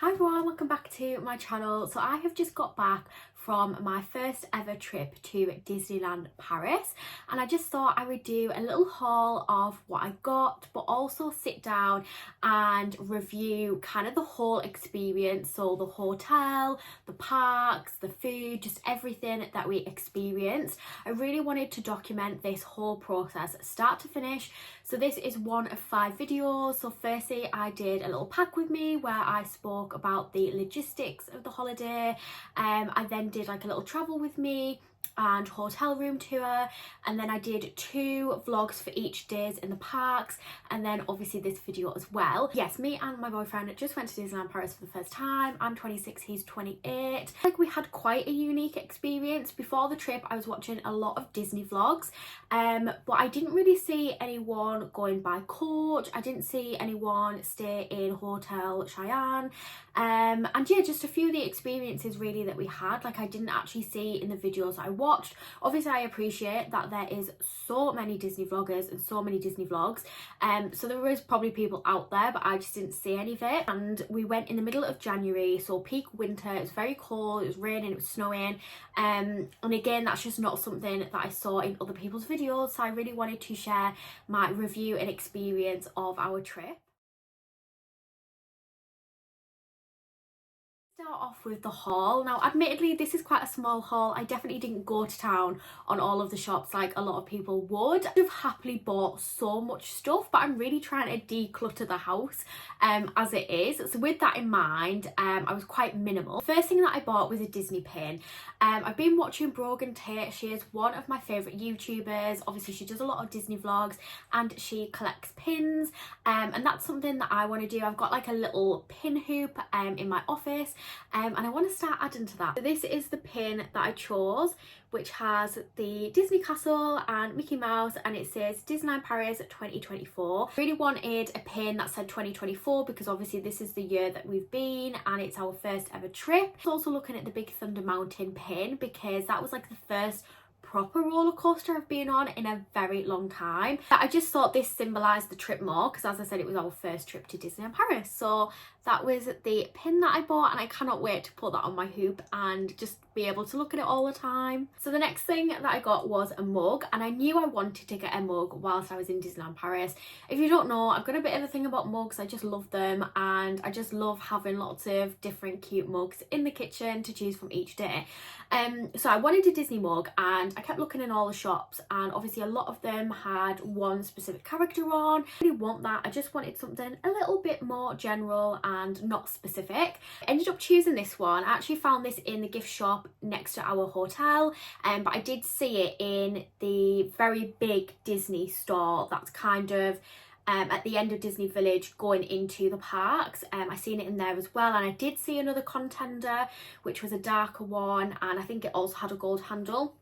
Hi everyone, welcome back to my channel. So I have just got back from my first ever trip to Disneyland Paris, and I just thought I would do a little haul of what I got, but also sit down and review kind of the whole experience. So the hotel, the parks, the food, just everything that we experienced. I really wanted to document this whole process start to finish. So this is one of 5 videos. So firstly, I did a little pack with me where I spoke about the logistics of the holiday. I then did like a little travel with me and hotel room tour, and then I did 2 vlogs for each days in the parks, and then obviously this video as well. Yes, me and my boyfriend just went to Disneyland Paris for the first time. I'm 26, he's 28. Like, we had quite a unique experience. Before the trip I was watching a lot of Disney vlogs, but I didn't really see anyone going by coach. I didn't see anyone stay in Hotel Cheyenne, and yeah, just a few of the experiences really that we had, like I didn't actually see in the videos I watched. Obviously I appreciate that there is so many Disney vloggers and so many Disney vlogs, so there is probably people out there, but I just didn't see any of it. And we went in the middle of January, so peak winter. It was very cold, it was raining, it was snowing, and again, that's just not something that I saw in other people's videos, so I really wanted to share my review and experience of our trip. Start off with the haul. Now admittedly this is quite a small haul. I definitely didn't go to town on all of the shops like a lot of people would. I've happily bought so much stuff, but I'm really trying to declutter the house as it is. So with that in mind, I was quite minimal. First thing that I bought was a Disney pin. I've been watching Brogan Tate. She is one of my favourite YouTubers. Obviously she does a lot of Disney vlogs and she collects pins, and that's something that I want to do. I've got like a little pin hoop in my office, and I want to start adding to that. So this is the pin that I chose, which has the Disney Castle and Mickey Mouse, and it says Disneyland Paris 2024. I really wanted a pin that said 2024 because obviously this is the year that we've been and it's our first ever trip. I was also looking at the Big Thunder Mountain pin because that was like the first proper roller coaster I've been on in a very long time. I just thought this symbolised the trip more because, as I said, it was our first trip to Disneyland Paris. So that was the pin that I bought, and I cannot wait to put that on my hoop and just be able to look at it all the time. So the next thing that I got was a mug, and I knew I wanted to get a mug whilst I was in Disneyland Paris. If you don't know, I've got a bit of a thing about mugs. I just love them, and I just love having lots of different cute mugs in the kitchen to choose from each day. So I wanted a Disney mug, and I kept looking in all the shops, and obviously a lot of them had one specific character on. I didn't want that. I just wanted something a little bit more general and not specific. I ended up choosing this one. I actually found this in the gift shop next to our hotel, but I did see it in the very big Disney store that's kind of at the end of Disney Village going into the parks. I seen it in there as well, and I did see another contender which was a darker one, and I think it also had a gold handle.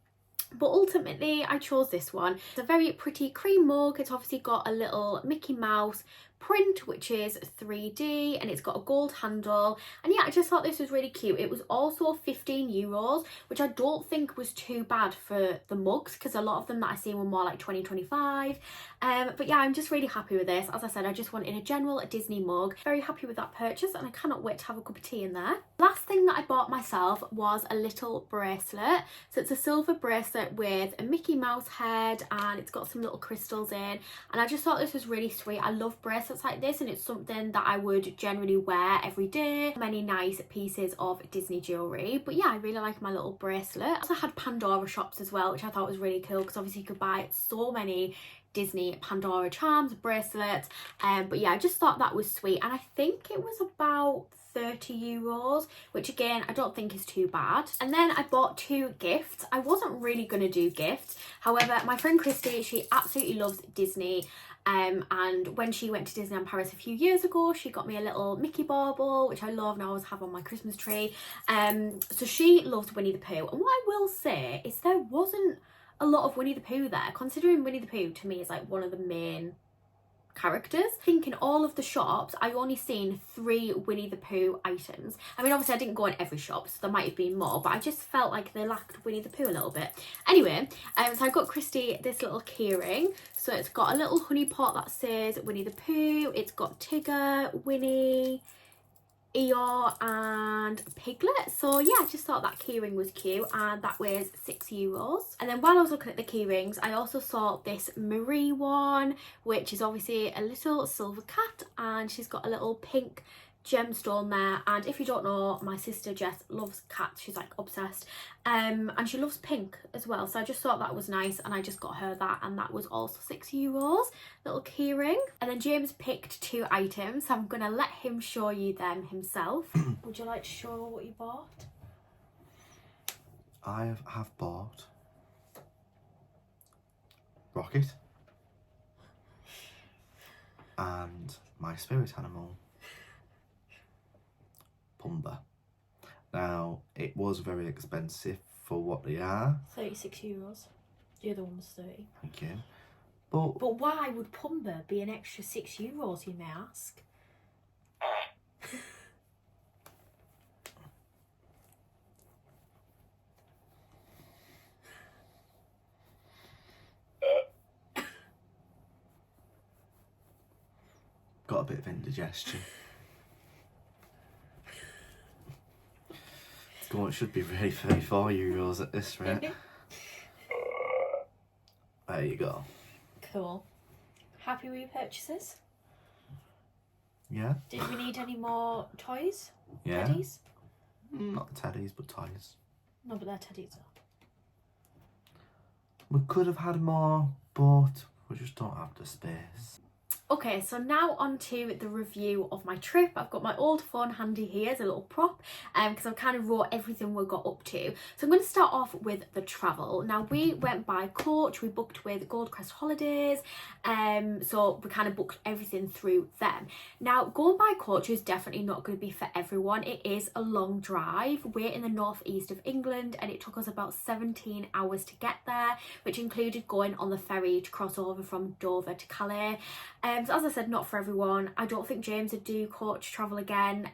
But ultimately I chose this one. It's a very pretty cream mug. It's obviously got a little Mickey Mouse print which is 3D, and it's got a gold handle, and yeah, I just thought this was really cute. It was also €15, which I don't think was too bad for the mugs because a lot of them that I seen were more like 20-25. But yeah, I'm just really happy with this. As I said, I just wanted a general Disney mug. Very happy with that purchase, and I cannot wait to have a cup of tea in there. Last thing that I bought myself was a little bracelet. So it's a silver bracelet with a Mickey Mouse head, and it's got some little crystals in, and I just thought this was really sweet. I love bracelets like this, and it's something that I would generally wear every day. Many nice pieces of Disney jewellery, but yeah, I really like my little bracelet. I also had Pandora shops as well, which I thought was really cool because obviously you could buy so many Disney Pandora charms, bracelets, but yeah, I just thought that was sweet, and I think it was about €30, which again I don't think is too bad. And then I bought 2 gifts. I wasn't really gonna do gifts, however my friend Christy, she absolutely loves Disney, and when she went to Disneyland Paris a few years ago, she got me a little Mickey bauble, which I love and I always have on my Christmas tree. So she loves Winnie the Pooh, and what I will say is there wasn't a lot of Winnie the Pooh there, considering Winnie the Pooh to me is like one of the main characters. I think in all of the shops I only seen 3 Winnie the Pooh items. I mean, obviously I didn't go in every shop, so there might have been more, but I just felt like they lacked Winnie the Pooh a little bit. Anyway, so I got Christy this little keyring. So it's got a little honey pot that says Winnie the Pooh. It's got Tigger, Winnie, Eeyore and Piglet. So yeah, I just thought that keyring was cute, and that was €6. And then while I was looking at the keyrings, I also saw this Marie one, which is obviously a little silver cat, and she's got a little pink gemstone there. And if you don't know, my sister Jess loves cats, she's like obsessed, and she loves pink as well, so I just thought that was nice, and I just got her that, and that was also €6, little keyring. And then James picked 2 items, so I'm gonna let him show you them himself. Would you like to show what you bought? I have bought Rocket and my spirit animal Pumba. Now, it was very expensive for what they are. €36. The other one was 30. Thank you. But why would Pumba be an extra €6, you may ask? got a bit of indigestion. Go on, it should be really €34 at this rate. There you go. Cool. Happy with your purchases? Yeah. Did we need any more toys? Yeah. Teddies? Not teddies, but toys. No, but they're teddies though. We could have had more, but we just don't have the space. Okay, so now on to the review of my trip. I've got my old phone handy here as a little prop, because I've kind of wrote everything we got up to. So I'm going to start off with the travel. Now, we went by coach, we booked with Goldcrest Holidays, so we kind of booked everything through them. Now, going by coach is definitely not going to be for everyone. It is a long drive. We're in the northeast of England, and it took us about 17 hours to get there, which included going on the ferry to cross over from Dover to Calais. So as I said, not for everyone. I don't think James would do coach travel again.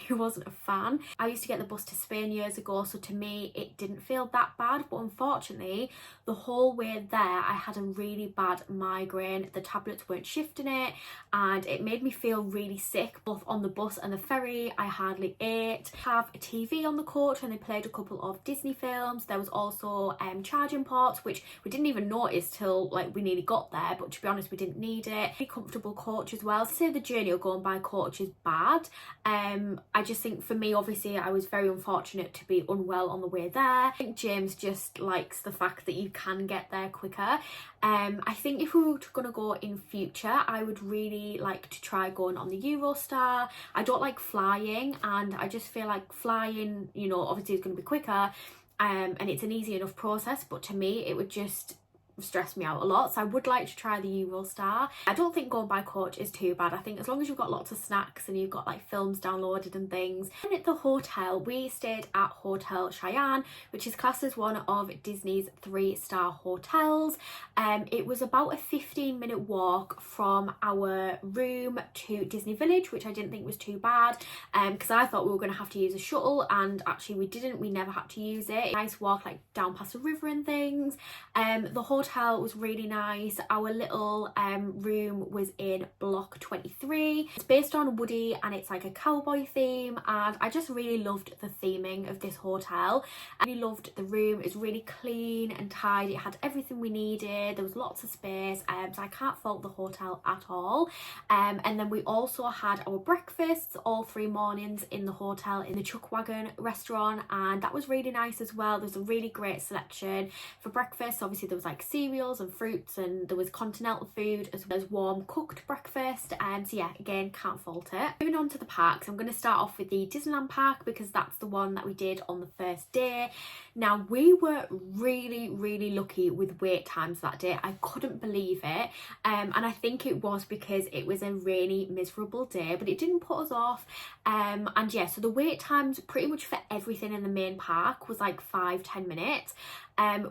He wasn't a fan. I used to get the bus to Spain years ago, so to me it didn't feel that bad, but unfortunately the whole way there I had a really bad migraine. The tablets weren't shifting it, and it made me feel really sick both on the bus and the ferry. I hardly ate. Have a TV on the coach, and they played a couple of Disney films. There was also charging ports, which we didn't even notice till like we nearly got there, but to be honest we didn't need it. Really comfortable coach as well. To say the journey of going by coach is bad, I just think for me, obviously I was very unfortunate to be unwell on the way there. I think James just likes the fact that you can get there quicker. I think if we were going to go in future, I would really like to try going on the Eurostar. I don't like flying, and I just feel like flying, you know, obviously is going to be quicker, and it's an easy enough process, but to me it would just stress me out a lot. So I would like to try the Eurostar. I don't think going by coach is too bad. I think as long as you've got lots of snacks and you've got like films downloaded and things. And at the hotel, we stayed at Hotel Cheyenne, which is classed as one of Disney's 3-star hotels. It was about a 15-minute walk from our room to Disney Village, which I didn't think was too bad, because I thought we were going to have to use a shuttle, and actually we didn't. We never had to use it. Nice walk like down past the river and things. The hotel was really nice. Our little room was in block 23. It's based on Woody, and it's like a cowboy theme, and I just really loved the theming of this hotel. I really loved the room. It was really clean and tidy. It had everything we needed. There was lots of space, so I can't fault the hotel at all. And then we also had our breakfasts all 3 mornings in the hotel in the Chuck Wagon restaurant, and that was really nice as well. There's a really great selection for breakfast. Obviously there was like cereals and fruits, and there was continental food as well as warm cooked breakfast. So yeah, again, can't fault it. Moving on to the parks, I'm going to start off with the Disneyland park because that's the one that we did on the first day. Now, we were really lucky with wait times that day. I couldn't believe it, and I think it was because it was a really miserable day, but it didn't put us off. And yeah, so the wait times pretty much for everything in the main park was like 5-10 minutes.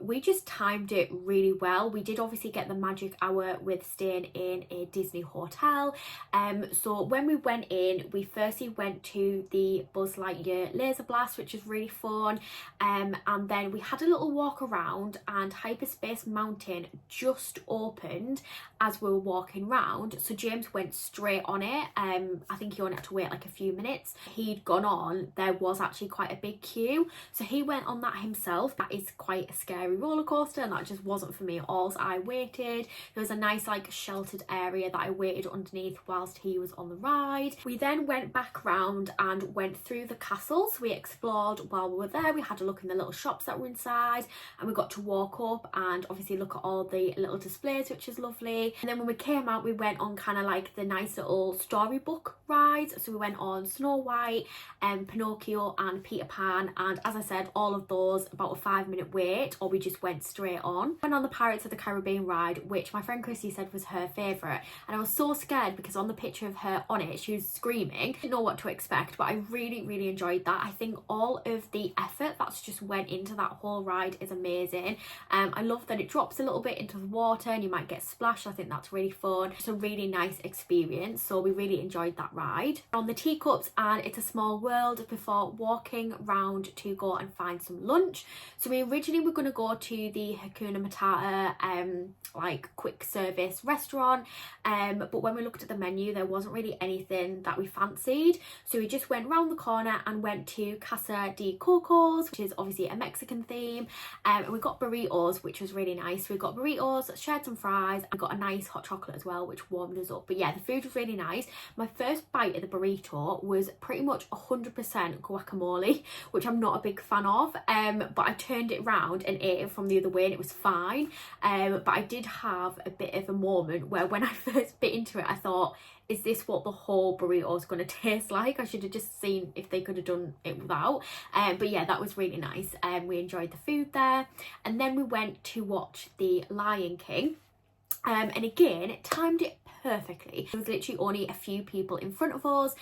We just timed it really really well. We did obviously get the magic hour with staying in a Disney hotel. So when we went in, we firstly went to the Buzz Lightyear laser blast, which was really fun, and then we had a little walk around, and Hyperspace Mountain just opened as we were walking round, so James went straight on it. I think he only had to wait like a few minutes. He'd gone on, there was actually quite a big queue, so he went on that himself. That is quite a scary roller coaster, and that just wasn't for me at all, so I waited. There was a nice like sheltered area that I waited underneath whilst he was on the ride. We then went back round and went through the castles. We explored while we were there. We had a look in the little shops that were inside, and we got to walk up and obviously look at all the little displays, which is lovely. And then when we came out, we went on kind of like the nice little storybook rides. So we went on Snow White and Pinocchio and Peter Pan, and as I said, all of those about a 5-minute wait, or we just went straight on. Went on the Pirates of the Caribbean ride, which my friend Chrissy said was her favourite, and I was so scared because on the picture of her on it, she was screaming. Didn't know what to expect, but I really enjoyed that. I think all of the effort that's just went into that whole ride is amazing. I love that it drops a little bit into the water and you might get splashed. I think that's really fun. It's a really nice experience, so we really enjoyed that ride. On the teacups and It's a Small World before walking round to go and find some lunch. So we originally were going to go to the Hakuna Matata like quick service restaurant, but when we looked at the menu, there wasn't really anything that we fancied, so we just went round the corner and went to Casa de Cocos, which is obviously a Mexican theme, and we got burritos, which was really nice. We got burritos, shared some fries, and got a nice hot chocolate as well, which warmed us up. But yeah, the food was really nice. My first bite of the burrito was pretty much 100% guacamole, which I'm not a big fan of, but I turned it round and ate it from the other way and it was fine. But I did have a bit of a moment where when I first bit into it, I thought, is this what the whole burrito is going to taste like? I should have just seen if they could have done it without. But yeah, that was really nice. We enjoyed the food there. And then we went to watch The Lion King. And again, it timed it perfectly. There was literally only a few people in front of us.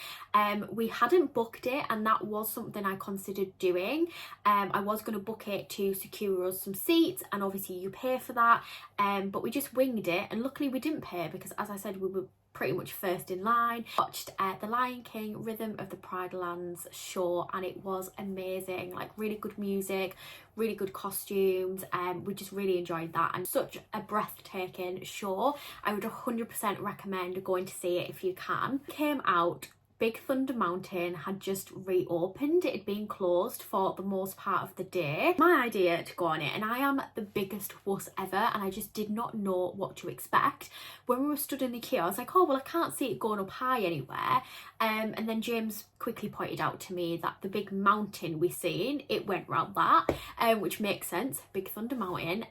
We hadn't booked it, and that was something I considered doing. I was going to book it to secure us some seats, and obviously you pay for that, but we just winged it, and luckily we didn't pay because, as I said, we were pretty much first in line. Watched The Lion King Rhythm of the Pride Lands show, and it was amazing. Like, really good music, really good costumes, and we just really enjoyed that, and such a breathtaking show. I would 100% recommend going to see it if you can. Came out, Big Thunder Mountain had just reopened. It had been closed for the most part of the day. My idea to go on it, and I am the biggest wuss ever, and I just did not know what to expect. When we were stood in the queue, I was like, oh, well, I can't see it going up high anywhere. And then James quickly pointed out to me that the big mountain we seen, it went round that, which makes sense, Big Thunder Mountain.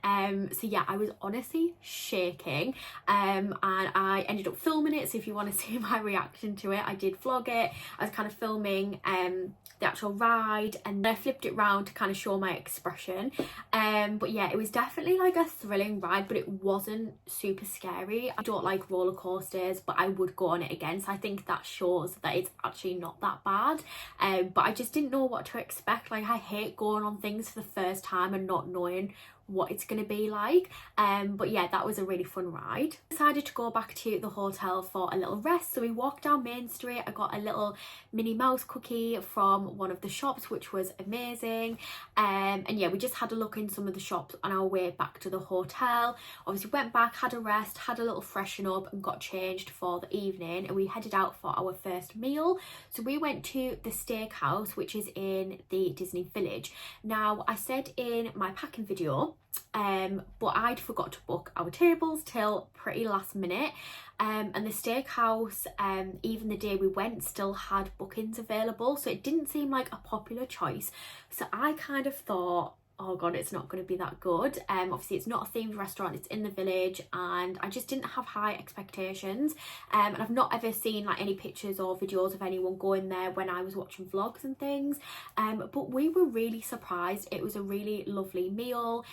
So yeah, I was honestly shaking, and I ended up filming it, so if you want to see my reaction to it, I did vlog it. I was kind of filming the actual ride, and then I flipped it round to kind of show my expression. But yeah, it was definitely like a thrilling ride, but it wasn't super scary. I don't like roller coasters, but I would go on it again, so I think that shows that it's actually not that bad. But I just didn't know what to expect. Like, I hate going on things for the first time and not knowing what it's going to be like. But yeah, that was a really fun ride. Decided to go back to the hotel for a little rest, so we walked down Main Street. I got a little Minnie Mouse cookie from one of the shops, which was amazing. And yeah, we just had a look in some of the shops on our way back to the hotel. Obviously went back, had a rest, had a little freshen up, and got changed for the evening, and we headed out for our first meal. So we went to the steakhouse, which is in the Disney Village. Now, I said in my packing video, but I'd forgot to book our tables till pretty last minute, and the steakhouse, even the day we went, still had bookings available, so it didn't seem like a popular choice. So I kind of thought, oh god, it's not going to be that good. Obviously it's not a themed restaurant, it's in the village, and I just didn't have high expectations, and I've not ever seen like any pictures or videos of anyone going there when I was watching vlogs and things, but we were really surprised. It was a really lovely meal,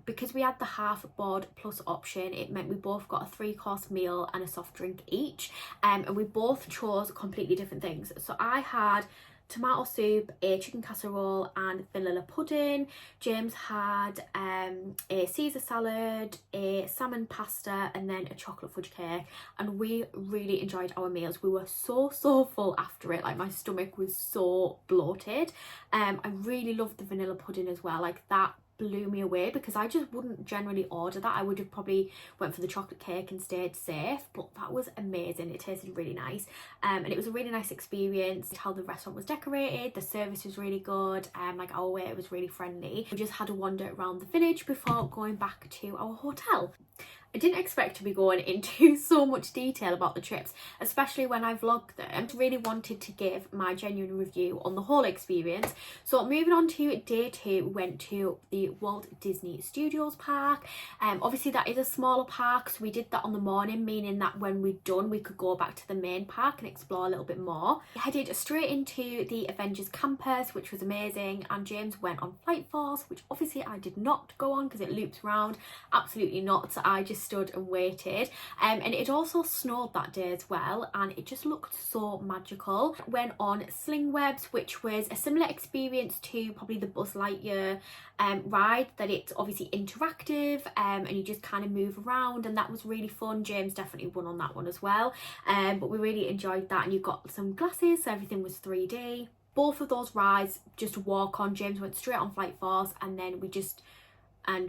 because we had the half board plus option. It meant we both got a 3-course meal and a soft drink each, and we both chose completely different things. So I had tomato soup, a chicken casserole and vanilla pudding. James had a Caesar salad, a salmon pasta and then a chocolate fudge cake, and we really enjoyed our meals. We were so full after it, like my stomach was so bloated. I really loved the vanilla pudding as well, like that blew me away because I just wouldn't generally order that. I would have probably went for the chocolate cake and stayed safe, but that was amazing. It tasted really nice, and it was a really nice experience. How the restaurant was decorated, the service was really good, like our waiter was really friendly. We just had a wander around the village before going back to our hotel. I didn't expect to be going into so much detail about the trips, especially when I vlogged them. I really wanted to give my genuine review on the whole experience. So moving on to day 2, we went to the Walt Disney Studios park. Obviously that is a smaller park, so we did that on the morning, meaning that when we're done we could go back to the main park and explore a little bit more. We headed straight into the Avengers campus, which was amazing, and James went on Flight Force, which obviously I did not go on because it loops around. Absolutely not. So I just stood and waited, and it also snowed that day as well, and it just looked so magical. Went on Sling Webs, which was a similar experience to probably the Buzz Lightyear ride, that it's obviously interactive, and you just kind of move around, and that was really fun. James definitely won on that one as well, but we really enjoyed that, and you got some glasses, so everything was 3D. Both of those rides just walk on. James went straight on Flight Force, and then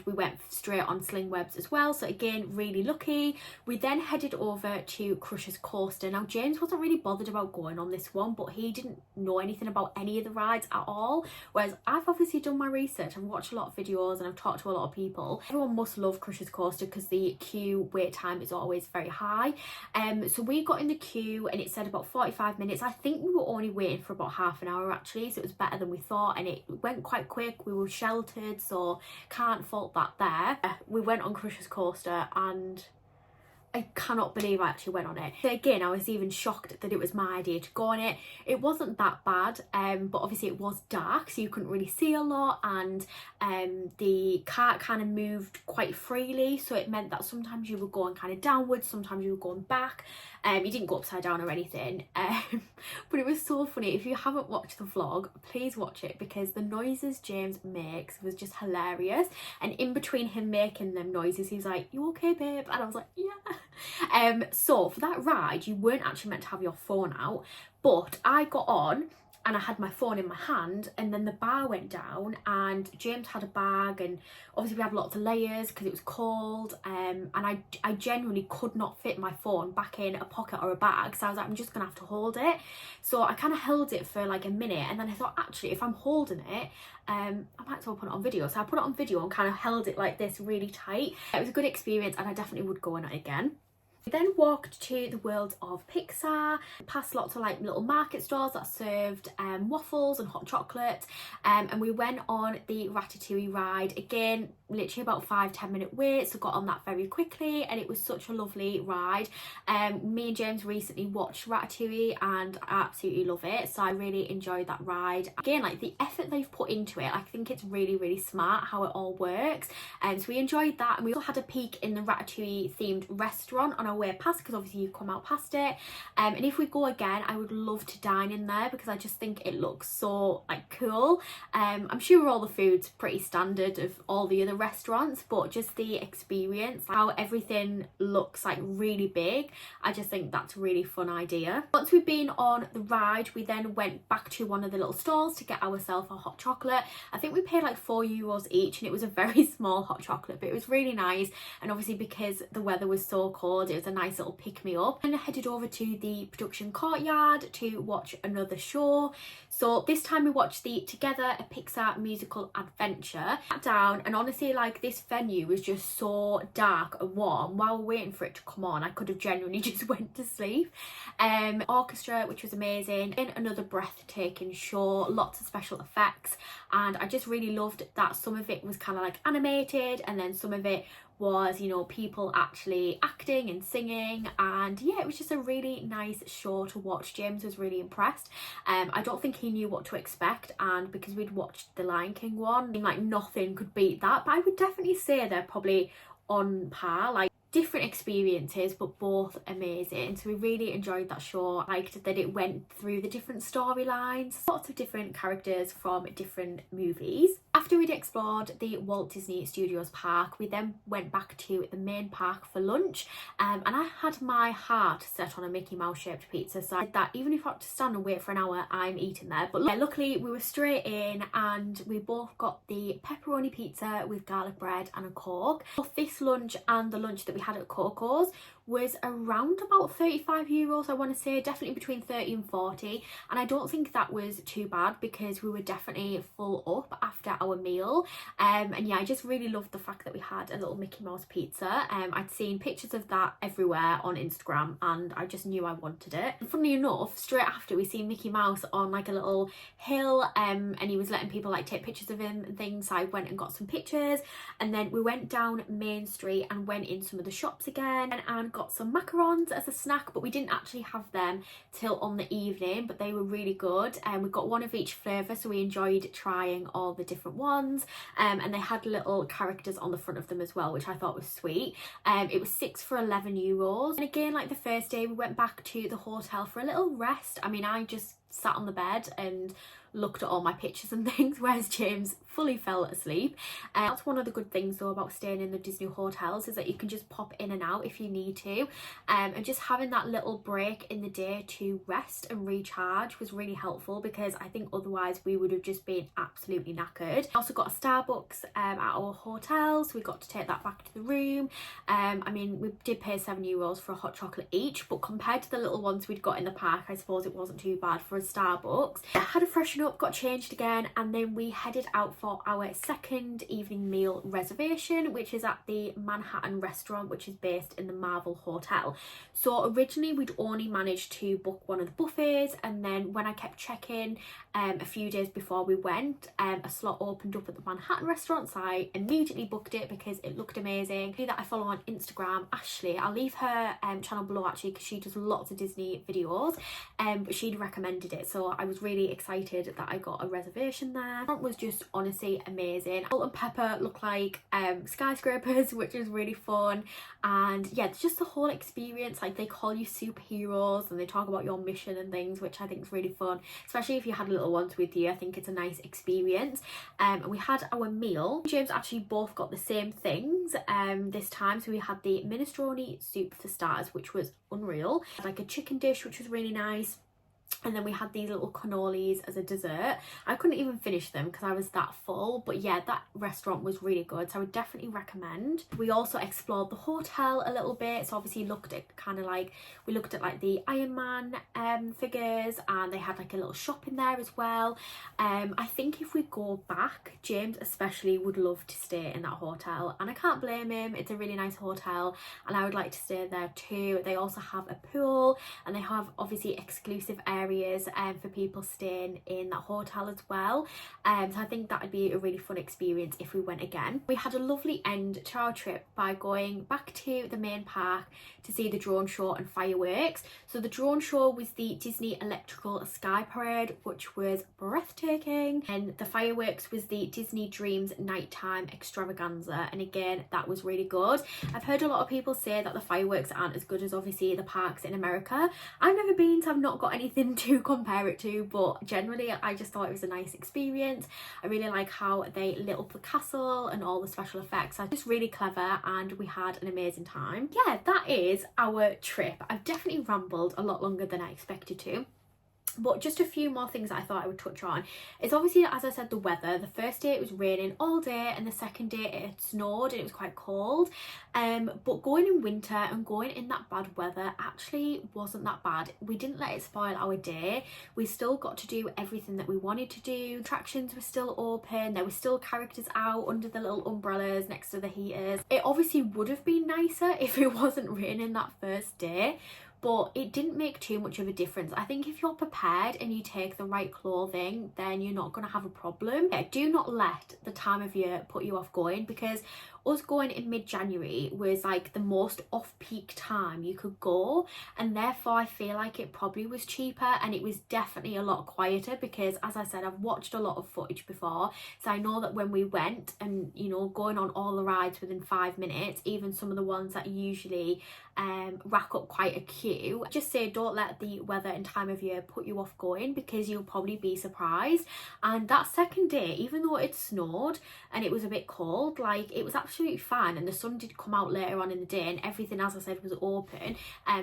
we went straight on Sling Webs as well, so again really lucky. We then headed over to Crusher's Coaster. Now James wasn't really bothered about going on this one, but he didn't know anything about any of the rides at all, whereas I've obviously done my research, I've watched a lot of videos and I've talked to a lot of people. Everyone must love Crusher's Coaster because the queue wait time is always very high. So we got in the queue and it said about 45 minutes. I think we were only waiting for about half an hour actually, so it was better than we thought, and it went quite quick. We were sheltered, so can't fault that there. We went on Crusher's Coaster and I cannot believe I actually went on it. So again, I was even shocked that it was my idea to go on it. It wasn't that bad, but obviously it was dark, so you couldn't really see a lot, and the cart kind of moved quite freely, so it meant that sometimes you were going kind of downwards, sometimes you were going back. You didn't go upside down or anything, but it was so funny. If you haven't watched the vlog, please watch it, because the noises James makes was just hilarious, and in between him making them noises he's like, "You okay babe?" and I was like, yeah. So for that ride you weren't actually meant to have your phone out, but I got on and I had my phone in my hand, and then the bar went down and James had a bag, and obviously we had lots of layers because it was cold, and I genuinely could not fit my phone back in a pocket or a bag, so I was like, I'm just gonna have to hold it. So I kind of held it for like a minute, and then I thought, actually if I'm holding it, I might as well put it on video. So I put it on video and kind of held it like this really tight. It was a good experience and I definitely would go on it again. We then walked to the world of Pixar, past lots of like little market stores that served waffles and hot chocolate, and we went on the Ratatouille ride. Again, literally about 5-10 minute wait, so got on that very quickly, and it was such a lovely ride. Me and James recently watched Ratatouille and I absolutely love it, so I really enjoyed that ride. Again, like the effort they've put into it, I think it's really smart how it all works, and so we enjoyed that. And we also had a peek in the Ratatouille themed restaurant on our way past, because obviously you come out past it, and if we go again I would love to dine in there because I just think it looks so like cool. I'm sure all the food's pretty standard of all the other restaurants, but just the experience, how everything looks like really big, I just think that's a really fun idea. Once we've been on the ride, we then went back to one of the little stalls to get ourselves a hot chocolate. I think we paid like €4 each, and it was a very small hot chocolate, but it was really nice, and obviously because the weather was so cold it was a nice little pick me up. And I headed over to the production courtyard to watch another show. So this time we watched the Together, a Pixar musical adventure. Sat down, and honestly like this venue was just so dark and warm. While waiting for it to come on I could have genuinely just went to sleep. Orchestra, which was amazing, and another breathtaking show, lots of special effects, and I just really loved that some of it was kind of like animated, and then some of it was, you know, people actually acting and singing, and yeah, it was just a really nice show to watch. James was really impressed. I don't think he knew what to expect, and because we'd watched the Lion King one, like nothing could beat that, but I would definitely say they're probably on par. Like different experiences, but both amazing. So we really enjoyed that show. I liked that it went through the different storylines, lots of different characters from different movies. After we'd explored the Walt Disney Studios park, we then went back to the main park for lunch, and I had my heart set on a Mickey Mouse shaped pizza, so I did that. Even if I had to stand and wait for an hour, I'm eating there. But luckily we were straight in, and we both got the pepperoni pizza with garlic bread and a Coke. Both this lunch and the lunch that we had at Coco's was around about €35, I want to say, definitely between 30 and 40, and I don't think that was too bad because we were definitely full up after our meal. And yeah, I just really loved the fact that we had a little Mickey Mouse pizza. I'd seen pictures of that everywhere on Instagram and I just knew I wanted it. And funnily enough, straight after we seen Mickey Mouse on like a little hill, and he was letting people like take pictures of him and things, so I went and got some pictures, and then we went down Main Street and went in some of the shops again and got some macarons as a snack, but we didn't actually have them till on the evening, but they were really good. And we got one of each flavour, so we enjoyed trying all the different ones, and they had little characters on the front of them as well, which I thought was sweet. It was 6 for €11, and again, like the first day, we went back to the hotel for a little rest. I mean, I just sat on the bed and looked at all my pictures and things, whereas James fully fell asleep. That's one of the good things though about staying in the Disney hotels, is that you can just pop in and out if you need to, and just having that little break in the day to rest and recharge was really helpful, because I think otherwise we would have just been absolutely knackered. We also got a Starbucks at our hotel, so we got to take that back to the room. I mean, we did pay €7 for a hot chocolate each, but compared to the little ones we'd got in the park, I suppose it wasn't too bad for a Starbucks. I had a freshen up, got changed again, and then we headed out for our second evening meal reservation, which is at the Manhattan restaurant, which is based in the Marvel Hotel. So originally we'd only managed to book one of the buffets, and then when I kept checking a few days before we went, a slot opened up at the Manhattan restaurant, so I immediately booked it because it looked amazing. That I follow on Instagram, Ashley, I'll leave her channel below actually, because she does lots of Disney videos, but she'd recommended it, so I was really excited that I got a reservation there. It was just honestly amazing. Salt and pepper look like skyscrapers, which is really fun, and yeah, it's just the whole experience. Like, they call you superheroes and they talk about your mission and things, which I think is really fun, especially if you had little ones with you. I think it's a nice experience. And we had our meal. James actually both got the same things this time, so we had the minestrone soup for starters, which was unreal, like a chicken dish, which was really nice. And then we had these little cannolis as a dessert. I couldn't even finish them because I was that full, but yeah, that restaurant was really good, so I would definitely recommend. We also explored the hotel a little bit, so obviously looked at we looked at like the Iron Man figures, and they had like a little shop in there as well. I think if we go back, James especially would love to stay in that hotel, and I can't blame him. It's a really nice hotel and I would like to stay there too. They also have a pool, and they have obviously exclusive areas for people staying in that hotel as well, so I think that would be a really fun experience if we went again. We had a lovely end to our trip by going back to the main park to see the drone show and fireworks. So the drone show was the Disney Electrical Sky Parade, which was breathtaking, and the fireworks was the Disney Dreams Nighttime Extravaganza, and again, that was really good. I've heard a lot of people say that the fireworks aren't as good as obviously the parks in America. I've never been, so I've not got anything to compare it to, but generally I just thought it was a nice experience. I really like how they lit up the castle and all the special effects. It's just really clever, and we had an amazing time. Yeah, that is our trip. I've definitely rambled a lot longer than I expected to, but just a few more things that I thought I would touch on is obviously, as I said, the weather. The first day it was raining all day, and the second day it had snowed and it was quite cold, but going in winter and going in that bad weather actually wasn't that bad. We didn't let it spoil our day. We still got to do everything that we wanted to do. Attractions were still open, there were still characters out under the little umbrellas next to the heaters. It obviously would have been nicer if it wasn't raining that first day, but it didn't make too much of a difference. I think if you're prepared and you take the right clothing, then you're not going to have a problem. Yeah, do not let the time of year put you off going, because us going in mid-January was like the most off-peak time you could go, and therefore I feel like it probably was cheaper, and it was definitely a lot quieter because, as I said, I've watched a lot of footage before, so I know that when we went and, you know, going on all the rides within 5 minutes, even some of the ones that usually rack up quite a queue, just say don't let the weather and time of year put you off going, because you'll probably be surprised. And that second day, even though it snowed and it was a bit cold, like, it was absolutely fine, and the sun did come out later on in the day and everything, as I said, was open,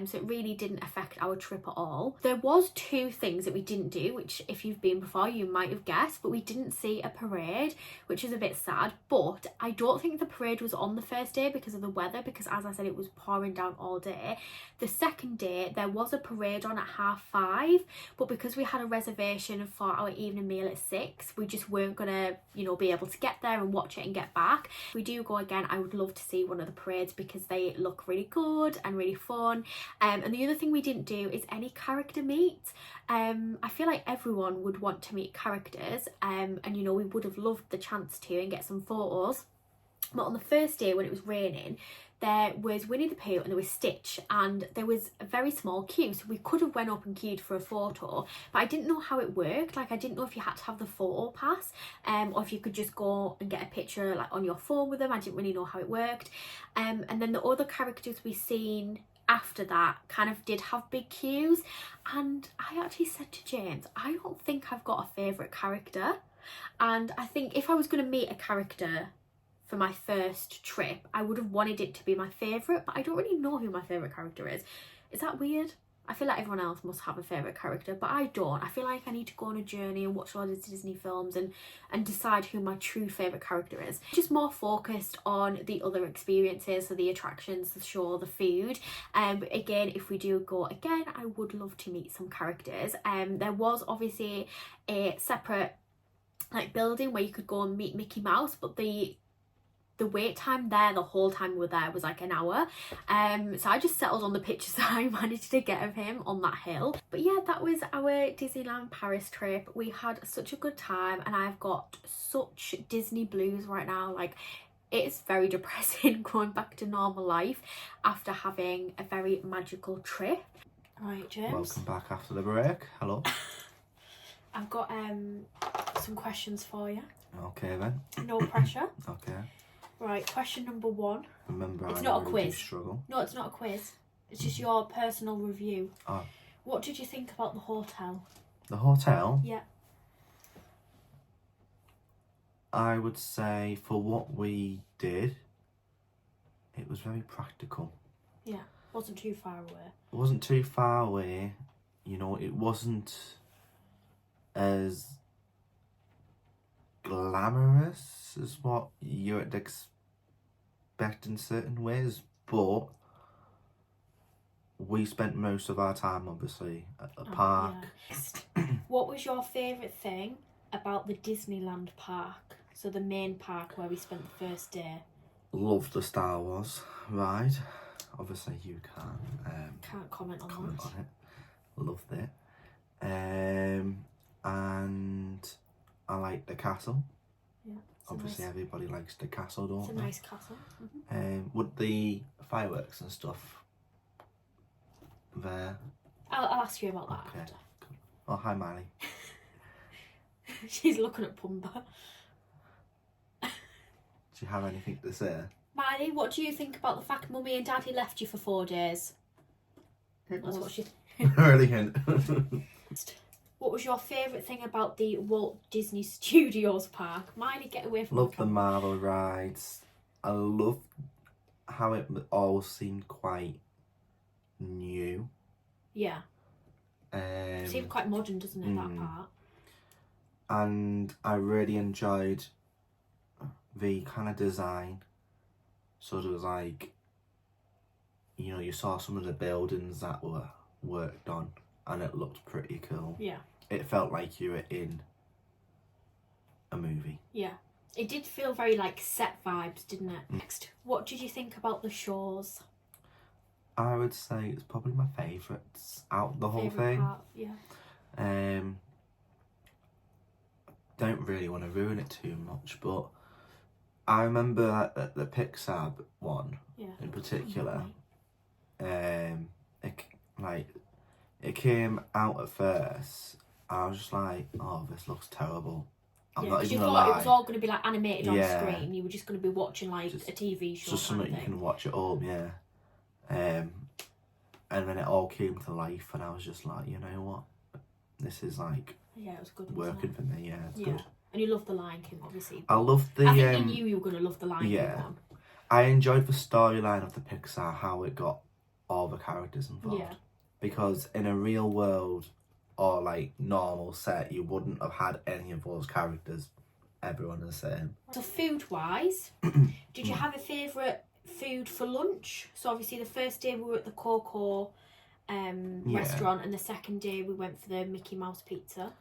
so it really didn't affect our trip at all. There was 2 things that we didn't do, which if you've been before you might have guessed, but we didn't see a parade, which is a bit sad. But I don't think the parade was on the first day because of the weather, because as I said, it was pouring down all day. The second day there was a parade on at 5:30, but because we had a reservation for our evening meal at 6, we just weren't gonna, you know, be able to get there and watch it and get back. If we do go again, I would love to see one of the parades because they look really good and really fun. And the other thing we didn't do is any character meets. I feel like everyone would want to meet characters, and you know, we would have loved the chance to and get some photos. But on the first day when it was raining, there was Winnie the Pooh and there was Stitch, and there was a very small queue, so we could have went up and queued for a photo, but I didn't know how it worked. Like, I didn't know if you had to have the photo pass, or if you could just go and get a picture like on your phone with them. I didn't really know how it worked. And then the other characters we seen after that kind of did have big queues, and I actually said to James, I don't think I've got a favourite character, and I think if I was going to meet a character for my first trip, I would have wanted it to be my favourite, but I don't really know who my favourite character is. Is that weird? I feel like everyone else must have a favourite character, but I don't. I feel like I need to go on a journey and watch all the Disney films and decide who my true favourite character is. Just more focused on the other experiences, so the attractions, the show, the food. But again, if we do go again, I would love to meet some characters. There was obviously a separate like building where you could go and meet Mickey Mouse, but the wait time there, the whole time we were there, was like an hour. So I just settled on the pictures that I managed to get of him on that hill. But yeah, that was our Disneyland Paris trip. We had such a good time, and I've got such Disney blues right now. Like, it's very depressing going back to normal life after having a very magical trip. Right, James. Welcome back after the break. Hello. I've got some questions for you. Okay then. No pressure. Okay. Right, question number 1. Remember, it's I not a really do quiz. struggle. No, it's not a quiz. It's just your personal review. Oh. What did you think about the hotel? The hotel? Yeah. I would say for what we did, it was very practical. Yeah, wasn't too far away. It wasn't too far away. You know, it wasn't as glamorous as what you'd expect in certain ways, but we spent most of our time obviously at the park. Yeah. What was your favourite thing about the Disneyland park? So the main park where we spent the first day. Loved the Star Wars ride. Obviously you can't comment on comment that. on it. Loved it. And I liked the castle. Yeah. Obviously everybody likes the castle, don't they? It's a nice castle. Mm-hmm. Would the fireworks and stuff there? I'll ask you about that after. Cool. Oh, hi Miley. She's looking at Pumba. Do you have anything to say? Miley, what do you think about the fact Mummy and Daddy left you for 4 days? That's what she... Brilliant. What was your favourite thing about the Walt Disney Studios park? Miley, get away from Love the Marvel rides. I love how it all seemed quite new. Yeah. It seemed quite modern, doesn't it, that part? And I really enjoyed the kind of design. So there was like, you know, you saw some of the buildings that were worked on and it looked pretty cool. Yeah. It felt like you were in a movie. Yeah. It did feel very like set vibes, didn't it? Next, what did you think about the shows? I would say it's probably my favourites out of the whole Favourite thing. part, yeah. Don't really want to ruin it too much, but I remember at the Pixar one in Oh, particular, it came out at first. I was just like, oh, this looks terrible. I'm not because even you gonna thought lie. it was all going to be like animated on Yeah. screen. You were just going to be watching like Just- a TV show. Just something you can watch at home, yeah. And then it all came to life, and I was just like, you know what? This is like Yeah, it was good. working for me. Yeah, it's good. And you love the Lion King, obviously. I love the. I think you knew you were going to love the Lion King yeah. one. I enjoyed the storyline of the Pixar, how it got all the characters involved. Yeah. Because in a real world or like normal set, you wouldn't have had any of those characters. Everyone the same. So food-wise, did you have a favourite food for lunch? So obviously the first day we were at the Coco restaurant, and the second day we went for the Mickey Mouse pizza.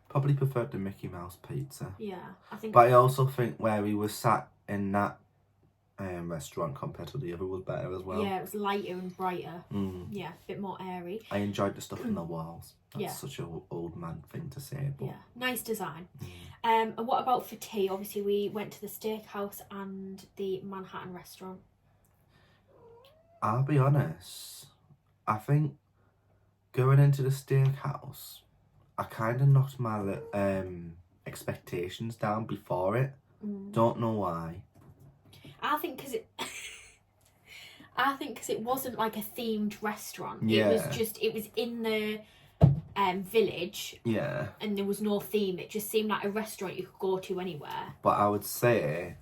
Probably preferred the Mickey Mouse pizza. Yeah, I think. But I also think where we were sat in that restaurant compared to the other was better as well. Yeah, it was lighter and brighter. Mm. Yeah, a bit more airy. I enjoyed the stuff in the walls. That's such an old man thing to say. But... Yeah, nice design. And what about for tea? Obviously, we went to the steakhouse and the Manhattan restaurant. I'll be honest. I think going into the steakhouse, I kind of knocked my expectations down before it. Don't know why. I think because it wasn't like a themed restaurant. Yeah. It was in the village. Yeah. And there was no theme. It just seemed like a restaurant you could go to anywhere. But I would say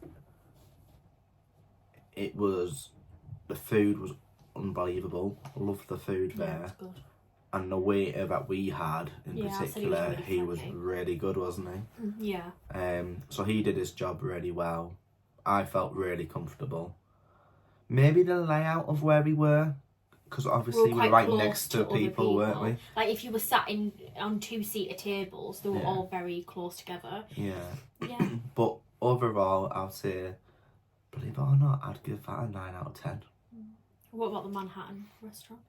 the food was unbelievable. I loved the food there. It was good. And the waiter that we had in particular, he was friendly. really good, wasn't he? Yeah. So he did his job really well. I felt really comfortable. Maybe the layout of where we were, because obviously we were right next to people, weren't we? Like if you were sat on two-seater tables, they were all very close together. Yeah. Yeah. But overall, I'd say, believe it or not, I'd give that a 9 out of 10. What about the Manhattan restaurant?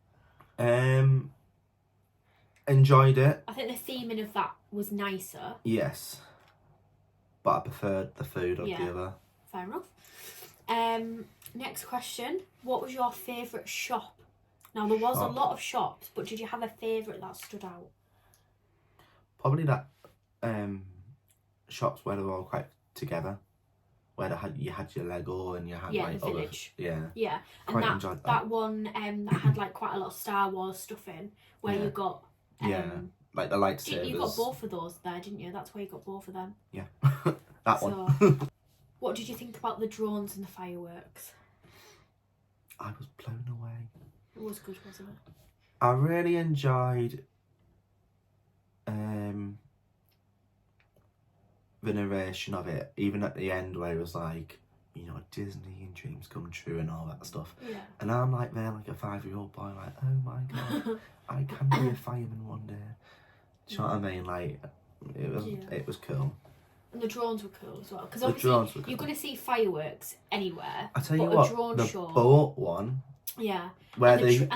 Enjoyed it. I think the theming of that was nicer. Yes. But I preferred the food of the other. Fair enough. Next question. What was your favourite shop? Now, there was a lot of shops, but did you have a favourite that stood out? Probably that shops where they were all quite together. Where you had your Lego and you had like the village. Yeah. And quite enjoyed that one that had like quite a lot of Star Wars stuff in, where you got like the lightsabers. You got both of those there, didn't you? That's where you got both of them. Yeah. That one. What did you think about the drones and the fireworks? I was blown away. It was good, wasn't it? I really enjoyed the narration of it, even at the end where it was like, you know, Disney and dreams come true and all that stuff. Yeah. And I'm like there like a 5-year-old boy, like, oh my god, I can be a fireman one day. Do you know what I mean? Like, it was cool. And the drones were cool as well, because obviously you're going to see fireworks anywhere. I tell you but what, a drone the show, boat one. Yeah. Where the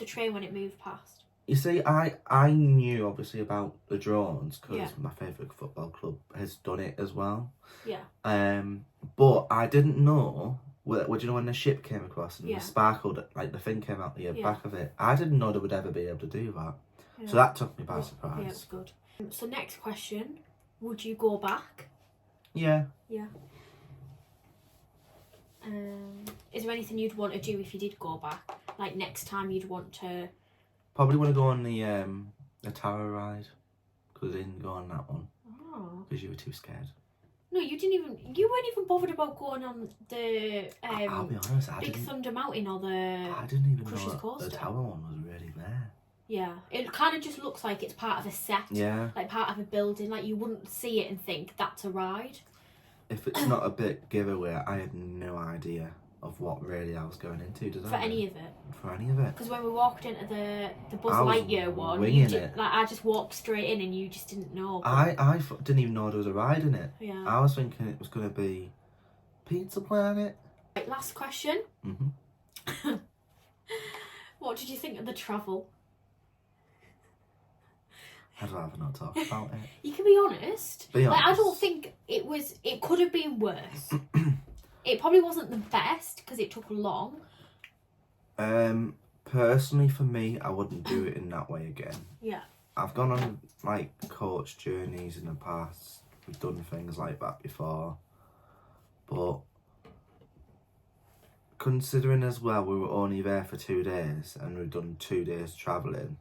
train when it moved past. You see, I knew obviously about the drones because my favourite football club has done it as well. Yeah. But I didn't know. Would you know when the ship came across and the sparkled, like the thing came out the back of it? I didn't know they would ever be able to do that. Yeah. So that took me by surprise. Yeah, it was good. So next question. Would you go back? Yeah. Yeah. Is there anything you'd want to do if you did go back? Like next time you'd want to... Probably want to go on the tower ride. Because I didn't go on that one. Oh. Because you were too scared. No, you weren't even bothered about going on the I'll be honest, Big Thunder Mountain or the I didn't even Crushers know Coaster. the tower one was really there. Yeah, it kind of just looks like it's part of a set. Yeah. Like part of a building. Like you wouldn't see it and think that's a ride. If it's not a bit giveaway, I had no idea of what really I was going into. Does that For any of it. For any of it. Because when we walked into the Buzz I was Lightyear one, winging it. Like I just walked straight in and you just didn't know. I didn't even know there was a ride in it. Yeah. I was thinking it was going to be Pizza Planet. Right, last question. Mm-hmm. What did you think of the travel? I'd rather not talk about it. You can be honest. Be honest. Like I don't think it it could have been worse. It probably wasn't the best because it took long. Personally for me, I wouldn't do it in that way again. Yeah. I've gone on like coach journeys in the past. We've done things like that before. But considering as well we were only there for 2 days and we've done 2 days travelling,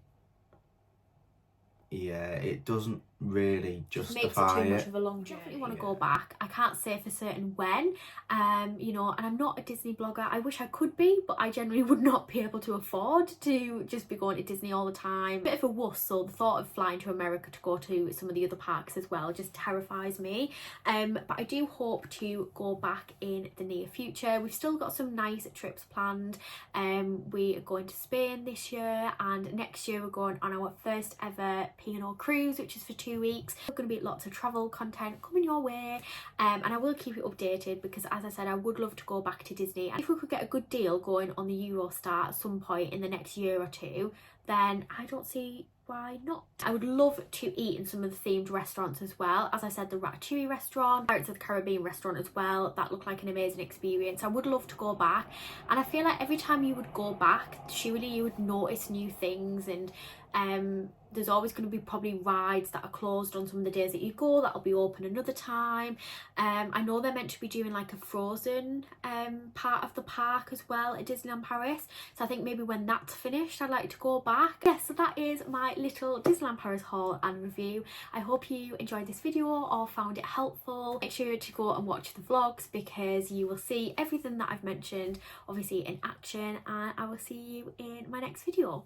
yeah, it doesn't really justify Makes it too much of a long journey. I definitely want to Yeah. go back. I can't say for certain when, you know, and I'm not a Disney blogger. I wish I could be, but I generally would not be able to afford to just be going to Disney all the time. Bit of a wuss, so the thought of flying to America to go to some of the other parks as well just terrifies me. But I do hope to go back in the near future. We've still got some nice trips planned. We are going to Spain this year, and next year we're going on our first ever P&O cruise, which is for 2 weeks. There's going to be lots of travel content coming your way, and I will keep you updated because, as I said, I would love to go back to Disney. And if we could get a good deal going on the Eurostar at some point in the next year or two, then I don't see why not. I would love to eat in some of the themed restaurants as well. As I said, the Ratatouille restaurant, Pirates of the Caribbean restaurant as well, that looked like an amazing experience. I would love to go back, and I feel like every time you would go back, surely you would notice new things, and there's always going to be probably rides that are closed on some of the days that you go that'll be open another time. I know they're meant to be doing like a Frozen part of the park as well at Disneyland Paris, so I think maybe when that's finished I'd like to go back. Yes, so that is my little Disneyland Paris haul and review. I hope you enjoyed this video or found it helpful. Make sure to go and watch the vlogs because you will see everything that I've mentioned obviously in action, and I will see you in my next video.